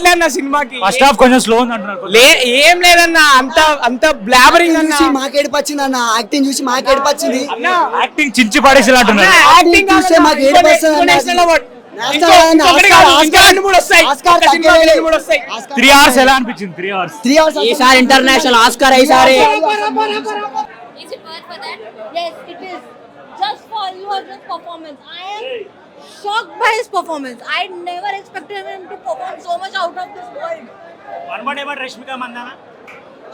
రావట్లేదు అన్న సినిమాకి. ఫస్ట్ హాఫ్ కొంచెం స్లో ఉంది అంటున్నారు. ఏం లేదన్న, అంత బ్లాబరింగ్ అన్న. మాకు ఏడిపచ్చింది అన్న, యాక్టింగ్ చూసి మాకు ఏడిపచ్చింది. యాక్టింగ్ చించి పడేసేలా అంటున్నారు. యాక్టింగ్ చూస్తే మాకు ఏడిపచ్చింది. 3 hours ఎలా అనిపించింది? 3 hours ఈసారి ఇంటర్నేషనల్ ఆస్కార్ ఈసారి. Is it worth for that? Yes, it is. Just for Allu Arjun's performance. I am shocked by his performance. I never expected him to perform so much out of this world. One more about Rashmika Mandanna.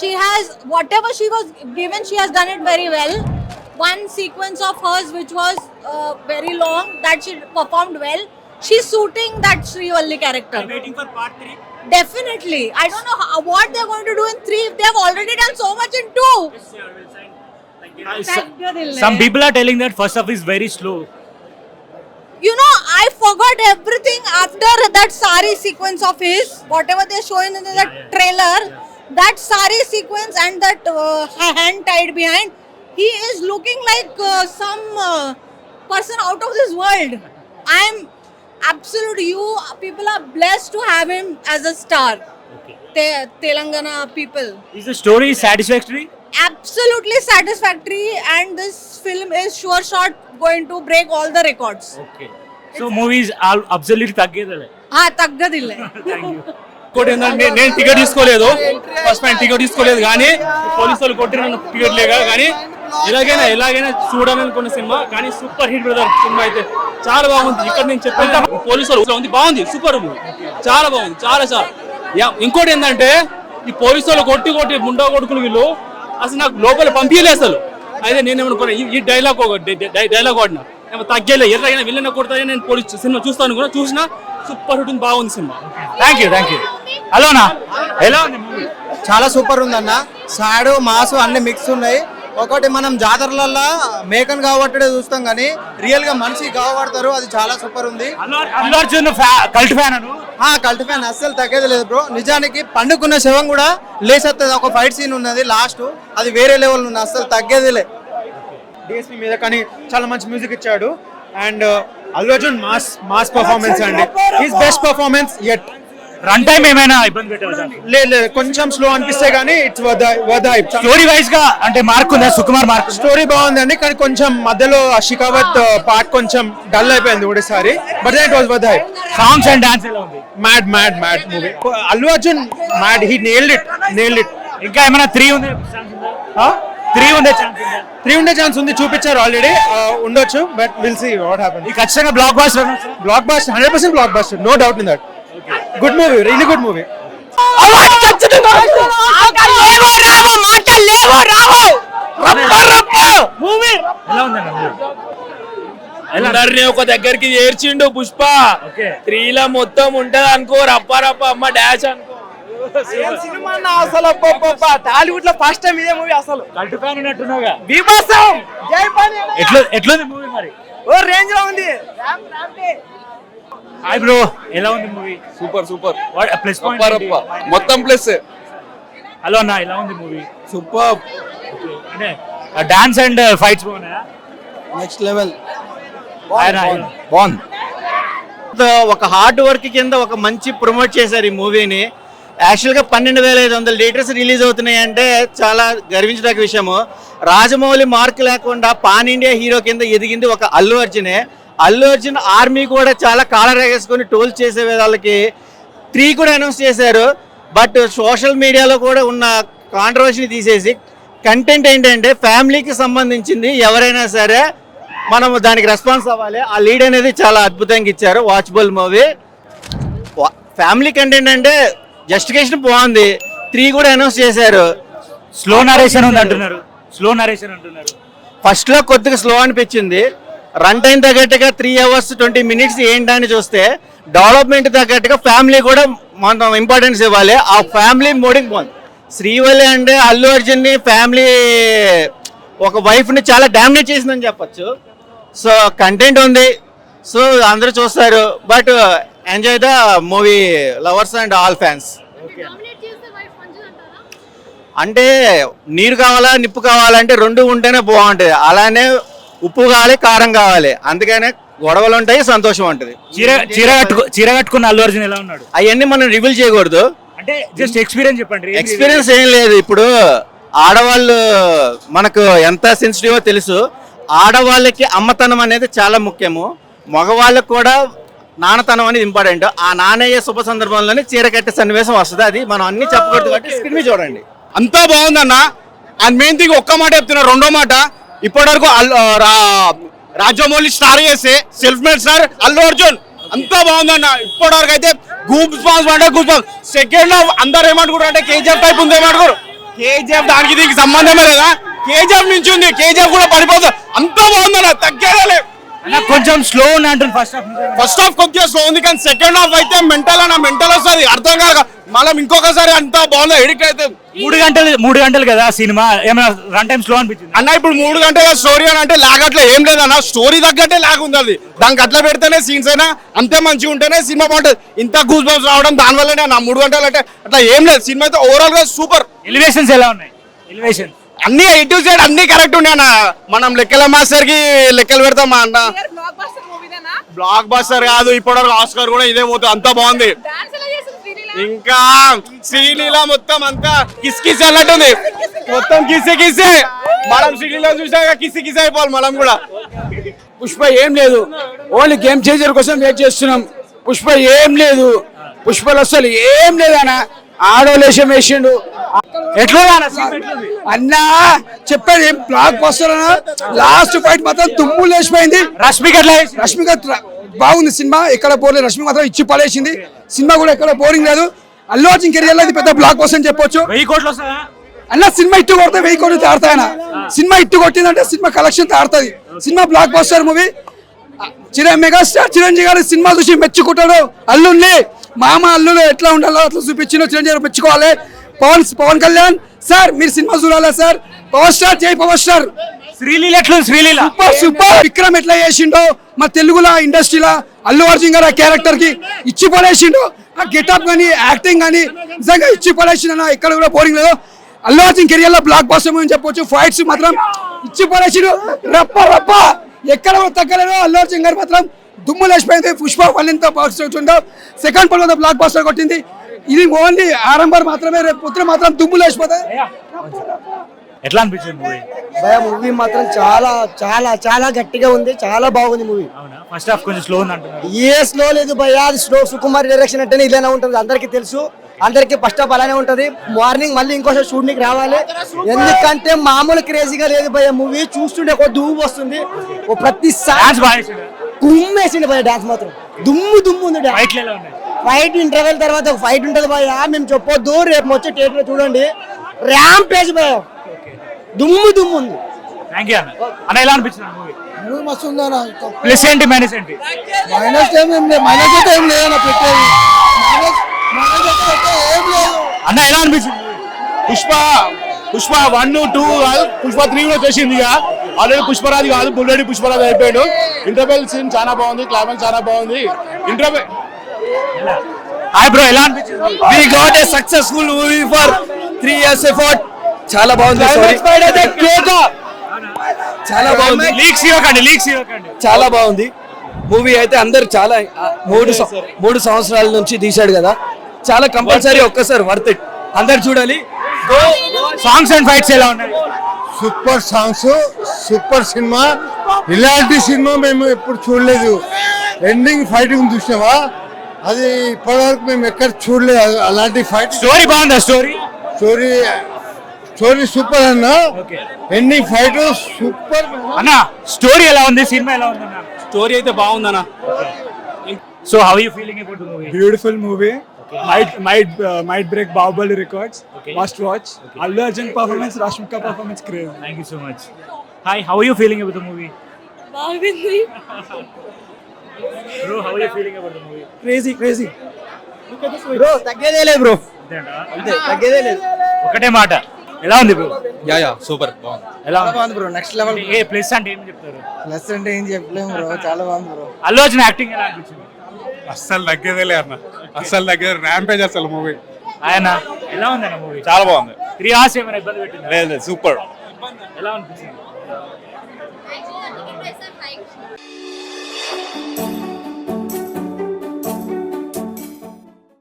She has, whatever she was given, she has done it very well. One sequence of hers which was very long, that she performed well. She's suiting that Srivalli character. I'm waiting for part 3. Definitely. I don't know what they're going to do in 3 if they have already done so much in 2. Some people are telling that first half is very slow. You know, I forgot everything after that sari sequence of his, whatever they're showing in the trailer, that sari sequence and that hand tied behind, he is looking like some person out of this world. I'm absolutely, you people are blessed to have him as a star. Okay. Telangana people. Is the story satisfactory? Absolutely satisfactory, and this film is sure shot going to break all the records. Okay. So movies are absolutely తగ్గేదలే. తగ్గదిలే. Thank you. ఇంకోటి ఏంటంటే నేను ticket తీసుకోలేదు, first time ticket తీసుకోలేదు, కానీ పోలీసులు కొట్టిన ticket లేక, కానీ ఎలాగైనా చూడాలనుకున్న సినిమా, కానీ సూపర్ హిట్ బ్రదర్. సినిమా అయితే చాలా బాగుంది. ఇక్కడ నేను చెప్పాను పోలీసులు ఉంది, బాగుంది, సూపర్ మూవీ, చాలా బాగుంది, చాలా. ఇంకోటి ఏంటంటే ఈ పోలీసులు కొట్టి ముండా కొడుకులు వీళ్ళు అసలు నాకు లోపల పంపించలే అసలు. అయితే నేనేమనుకున్నా ఈ డైలాగ్ వాడినా ఏమో తగ్గలే, ఎర్రగైనా వెళ్ళిన కొడతాయని నేను పోలీస్ సినిమా చూస్తాను కూడా, చూసినా సూపర్ హిట్ ఉంది, బాగుంది సినిమా. Thank you. హలోనా, ఎలా ఉంది మూవీ? చాలా సూపర్ ఉందన్న. సాడు మాసు అన్ని మిక్స్ ఉన్నాయి. ఒకటి మనం జాతరలలో మేకన్ కాబట్టే చూస్తాం, కానీ రియల్ గా మనిషి కాబడతారు, అది చాలా సూపర్ ఉంది. అల్లు అర్జున్ కల్ట్ ఫ్యాన్ అను. కల్ట్ ఫ్యాన్, అస్సలు తగ్గేది లేదు బ్రో. నిజానికి పండుకున్న శవం కూడా లేసేస్తుంది. ఒక ఫైట్ సీన్ ఉన్నది లాస్ట్, అది వేరే లెవెల్ ఉంది, అస్సలు తగ్గేది లేదు. డిఎస్పీ మీద కానీ చాలా మంచి మ్యూజిక్ ఇచ్చాడు. And Allu Arjun mass performance అండి, his best performance at. Run time ఏమైనా ఇబ్బంది పెట్టారు? లేదు, కొంచెం స్లో అనిపిస్తే కానీ it's worth hype. Story wise గా అంటే మార్క్ ఉందా? సుకుమార్ మార్క్. స్టోరీ బాగుందండి, కానీ కొంచెం మధ్యలో షికావత్ పార్ట్ కొంచెం డల్ అయిపోయింది ఒకటేసారి, but it was worth hype. Songs and dance ఎలా ఉంది? Mad movie. Allu Arjun mad, he nailed it. ఇంకా ఏమైనా 3 ఉంది? 3 ఉండే ఛాన్స్ ఉంది, చూపించారు ఆల్రెడీ, ఉండొచ్చు, but will see what happens. ఈ ఖచ్చితంగా blockbuster 100% blockbuster, no doubt in that. Good movie, really good movie. అందరినీ ఒక దగ్గరికి చేర్చిండు పుష్ప. 3లో మొత్తం ఉంటది అనుకో, రప్ప అమ్మ డాష్ అనుకో. సినిమా అసలు టాలీవుడ్ లో ఫస్ట్ టైం ఇదే మూవీ. అసలు కల్ట్ ఫ్యాన్ ఉన్నట్టున్నాగా. బీభత్సం, జై పని. ఎట్లుంది మూవీ మరి? ఓ రేంజ్ లో ఉంది. హాయ్ బ్రో, ఎలా ఉంది మూవీ? సూపర్ ప్లస్ పాయింట్ మొత్తం ప్లస్. హలో అన్న, ఎలా ఉంది మూవీ? సూపర్. అంటే డాన్స్ అండ్ ఫైట్స్ బాగున్నాయా? నెక్స్ట్ లెవెల్ బాగుంది. ఒక హార్డ్ వర్క్ కింద ఒక మంచి ప్రమోట్ చేశారు ఈ మూవీని. యాక్చువల్గా 12,500 థియేటర్స్ రిలీజ్ అవుతున్నాయి అంటే చాలా గర్వించదగ్గ విషయము. రాజమౌళి మార్క్ లేకుండా పాన్ ఇండియా హీరో కింద ఎదిగింది ఒక అల్లు అర్జునే. అల్లు అర్జున్ ఆర్మీ కూడా చాలా కాలరేగేసుకొని టోల్ చేసే వాళ్ళకి 3 కూడా అనౌన్స్ చేశారు. బట్ సోషల్ మీడియాలో కూడా ఉన్న కాంట్రవర్సీని తీసేసి కంటెంట్ ఏంటంటే ఫ్యామిలీకి సంబంధించింది, ఎవరైనా సరే మనం దానికి రెస్పాన్స్ అవ్వాలి. ఆ లీడ్ అనేది చాలా అద్భుతంగా ఇచ్చారు. Watchable movie. ఫ్యామిలీ కంటెంట్ అంటే జస్టిఫికేషన్ బాగుంది. 3 కూడా అనౌన్స్ చేశారు. స్లో నరేషన్ ఉంది అంటున్నారు. ఫస్ట్ లో కొద్దిగా స్లో అనిపించింది. రన్ టైం తగ్గట్టుగా 3 hours 20 minutes ఏంటని చూస్తే డెవలప్మెంట్ తగ్గట్టుగా ఫ్యామిలీ కూడా మనం ఇంపార్టెన్స్ ఇవ్వాలి. ఆ ఫ్యామిలీ మోడింగ్ బాగుంది. శ్రీవల్లి అంటే అల్లు అర్జున్ ని ఫ్యామిలీ ఒక వైఫ్ ని చాలా డామినేట్ చేసిందని చెప్పొచ్చు. సో కంటెంట్ ఉంది, సో అందరూ చూస్తారు. But enjoy the movie lovers and all fans. అంటే నీరు కావాలా నిప్పు కావాలంటే 2 ఉంటేనే బాగుంటుంది. అలానే ఉప్పు కావాలి, కారం కావాలి. అందుకనే గొడవలు ఉంటాయి, సంతోషం ఉంటుంది. చీర కట్టుకున్న అల్లు అర్జున్ ఎలా ఉన్నాడు? అవన్నీ మనం రివీల్ చేయకూడదు. అంటే జస్ట్ ఎక్స్పీరియన్స్ చెప్పండి. ఎక్స్పీరియన్స్ ఏం లేదు. ఇప్పుడు ఆడవాళ్ళు మనకు ఎంత సెన్సిటివో తెలుసు. ఆడవాళ్ళకి అమ్మతనం అనేది చాలా ముఖ్యము, మగవాళ్ళకి కూడా నాన్నతనం అనేది ఇంపార్టెంట్. ఆ నాన్నయ్య శుభ సందర్భంలోనే చీర కట్టే సన్నివేశం వస్తుంది. అది మనం అన్ని చెప్పకూడదు కాబట్టి స్క్రీన్ మీద చూడండి. అంతా బాగుందన్న. అండ్ మెయిన్ థింగ్ ఒక్క మాట చెప్తున్నా, రెండో మాట ఇప్పటివరకు రాజమౌళి స్టార్ చేస్తే self made star Allu Arjun. అంతా బాగుందన్న. ఇప్పటివరకు అయితే గూప్ స్పాన్స్ అంటే గూప్ స్పాన్స్. సెకండ్ హాఫ్ అందరు ఏమనుకుంటారు అంటే కేజీఎఫ్ టైప్ ఉంది ఏమనుకోరు. కేజీఎఫ్ దానికి దీనికి సంబంధమే లేదా, కేజీఎఫ్ నుంచి ఉంది, కేజీఎఫ్ కూడా పడిపోతుంది. అంతా బాగుందన్న, తగ్గేదే. కొంచెం స్లో అంటుంది ఫస్ట్ హాఫ్ కొద్దిగా స్లో ఉంది, కానీ సెకండ్ హాఫ్ అయితే మెంటల్ వస్తుంది అర్థం కాక. మళ్ళీ ఇంకొకసారి అంతా బాగుంది, ఎడిట్ అయితే 3 గంటలు కదా సినిమా, ఏమైనా రన్ టైం స్లో అనిపించింది అన్న? ఇప్పుడు 3 గంటల స్టోరీ అని అంటే లాగ్ అట్లా ఏం లేదన్న, స్టోరీ తగ్గట్టే లాగ్ ఉంది. అది దానికి అట్లా పెడితేనే సీన్స్ అయినా అంతే మంచిగా ఉంటేనే సినిమా బాగుంటుంది. ఇంత గూస్ బంప్స్ రావడం దానివల్లనే నా 3 గంటలు అంటే అట్లా ఏం లేదు. సినిమా అయితే ఓవరాల్ గా సూపర్. ఎలివేషన్స్ ఎలా ఉన్నాయి? ఎలివేషన్ అన్ని A to Z అన్ని కరెక్ట్ ఉన్నాయి అన్న. మనం లెక్కల మాస్టర్ కి లెక్కలు పెడతాం అన్న. బ్లాక్ బస్టర్ కాదు, ఇప్పటివరకు ఆస్కార్ కూడా ఇదే పోతుంది. అంతా బాగుంది. ఇంకా శ్రీలీల మొత్తం అంతా కిస్ అన్నట్టుంది, మొత్తం కిసే. మనం శ్రీలీల చూసాక కిస్ అయిపోవాలి మనం కూడా. పుష్ప ఏం లేదు, ఓన్లీ గేమ్ చేంజర్ కోసం వెయిట్ చేస్తున్నాం. పుష్ప ఏం లేదు, పుష్పలు అసలు ఏం లేదన్న. ఆడోలేషం వేసిండు ఎట్లా అన్నా, చెప్పేది ఏం బ్లాక్ బస్టర్ అన్న. లాస్ట్ ఫైట్ మాత్రం తుమ్ము లేచిపోయింది. రష్మిక బాగుంది సినిమా, ఎక్కడ పోలేదు. రష్మిక మాత్రం ఇచ్చి పడేసింది. సినిమా కూడా ఎక్కడ బోరింగ్ లేదు. అల్లు అర్జున్ కెరియర్ లో ఇది పెద్ద బ్లాక్ బస్టర్ అని చెప్పొచ్చు. 1000 కోట్లు వస్తుందా అన్న? సినిమా ఇట్టు కొడితే 1000 కోట్లు తాడతాయన. సినిమా ఇట్టు కొట్టిందంటే సినిమా కలెక్షన్ తాడుతుంది. సినిమా blockbuster movie. Megastar Chiranjeevi garu సినిమా చూసి మెచ్చుకుంటాడు. అల్లుల్ని మామ అల్లులు ఎట్లా ఉండాలో అట్లా చూపించిన చిరంజీవి గారు మెచ్చుకోవాలి. పవన్ కళ్యాణ్ సార్ మీరు సినిమా చూడాలా సార్? పవర్ స్టార్ జై power star. Sreeleela super. Vikram ఎట్లా చేసిండో మా తెలుగులో ఇండస్ట్రీలో అల్లు అర్జున్ గారు ఆ క్యారెక్టర్ కి ఇచ్చి పడేసిండో. ఆ గెటప్ గానీ యాక్టింగ్ గానీ నిజంగా ఇచ్చి పడేసిండు. ఎక్కడ కూడా బోరింగ్ లేదు. అల్లు అర్జున్ కెరియర్ లో బ్లాక్ బస్టర్ అని చెప్పొచ్చు. ఫైట్స్ మాత్రం ఇచ్చి పడేసిండు. రప్ప ఎక్కడ కూడా తగ్గలేదు. అల్లు అర్జున్ గారు మాత్రం దుమ్ము లేచిపోయింది. పుష్ప 1 ఎంత బాగుంటుందో సెకండ్ పార్ట్ బ్లాక్ బస్టర్ కొట్టింది. ఇది ఓన్లీ ఆరంభం మాత్రమే, రేపు పుత్ర మాత్రం దుమ్ము లేచిపోతాయి. ఎట్లా అనిపించింది మూవీ? మూవీ మాత్రం చాలా చాలా చాలా గట్టిగా ఉంది, చాలా బాగుంది మూవీ. ఫస్ట్ హాఫ్ కొంచెం స్లో ఉంది అంటున్నారు. ఏ స్లో లేదు భయ, అది స్లో. సుకుమార్ డైరెక్షన్ అంటేనే ఇలానే ఉంటుంది, అందరికీ తెలుసు. అందరికి ఫస్ట్ హాఫ్ అలానే ఉంటది. మార్నింగ్ మళ్ళీ ఇంకోసారి షూటింగ్ రావాలి, ఎందుకంటే మామూలు క్రేజీగా లేదు భయ. మూవీ చూస్తుంటే ఒక దుమ్ము వస్తుంది. ఓ ప్రతిసారి కుమ్మేసింది భయ. డాన్స్ మాత్రం దుమ్ము ఉంది. ఫైట్ ఇంటర్వెల్ తర్వాత ఒక ఫైట్ ఉంటది భయ, మేము చెప్పొద్దు. రేపు వచ్చే థియేటర్ లో చూడండి. ర్యాంప్ పేజ్ భయ, దుమ్ము ఉంది. అన్న ఎలా అనిపించింది మూవీ? మూవీ మస్తు ఉందన్న. ప్లస్ ఏంటి మైనస్ ఏంటి? మైనస్ అయితే ఏం లేదన్న. పెట్టేది అన్న ఎలా అనిపించింది? పుష్ప 1, 2 పుష్ప 3 కూడా వచ్చేసింది. ఇక ఆల్రెడీ పుష్పరాజు కాదు, బుల్లెడి పుష్పరాజు అయిపోయాడు. ఇంటర్వెల్ సీన్ చాలా బాగుంది, క్లైమాక్స్ చాలా బాగుంది. ఇంటర్వెల్ హాయ్ బ్రో, ఎలా అనిపించింది? We got a successful movie for 3 years effort. చాలా బాగుంది. చాలా బాగుంది. లీక్స్ ఇవ్వకండి. చాలా బాగుంది మూవీ అయితే. అందరు చాలా 3 సంవత్సరాల నుంచి తీశాడు కదా, చాలా కంపల్సరీ ఒక్కసారి వర్త్ ఇట్. అందరు చూడాలి. సాంగ్స్ అండ్ ఫైట్స్ ఎలా ఉన్నాయి? Super songs, super cinema. ఇలాంటి సినిమా మేము ఎప్పుడు చూడలేదు. ఎండింగ్ ఫైటింగ్ చూసినావా, అది ఇప్పటివరకు మేము ఎక్కడ చూడలేదు. అలాంటి ఫైట్. స్టోరీ బాగుందా? స్టోరీ సూపర్ అన్న. ఎండింగ్ ఫైట్ సూపర్ అన్న. స్టోరీ ఎలా ఉంది? సినిమా ఎలా ఉంది? స్టోరీ అయితే బాగుందన్న. So how you feeling about the movie? Beautiful movie. might break Bahubali records. Must watch. Allu Arjun performance, Rashmika performance, crazy. Thank you so much. Hi, how are you feeling about the movie? బాగుంది. Bro, how are you feeling about the movie? Crazy. Bro తగ్గేదే లేదు bro, అంతే తగ్గేదే లేదు. ఒకటే మాట, ఎలా ఉంది బ్రో? యా సూపర్ బాగుంది. ఎలా బాగుంది బ్రో, నెక్స్ట్ లెవెల్. ఏ ప్లస్ అంటే ఏం చెప్తారు? ప్లస్ అంటే ఏం చెప్పలేము బ్రో, చాలా బాగుంది బ్రో. అల్లు అర్జున్ యాక్టింగ్ ఎలా అనిపించింది? అస్సలు తగ్గేదేలే అన్న, అస్సలు తగ్గేది. ర్యాంపేజ్ అసలు మూవీ. ఆయన ఎలా ఉంది అన్న మూవీ? చాలా బాగుంది. 3 hours ఏమైనా ఇబ్బంది పెట్టింది? లేదు సూపర్. ఎలా అనిపించింది?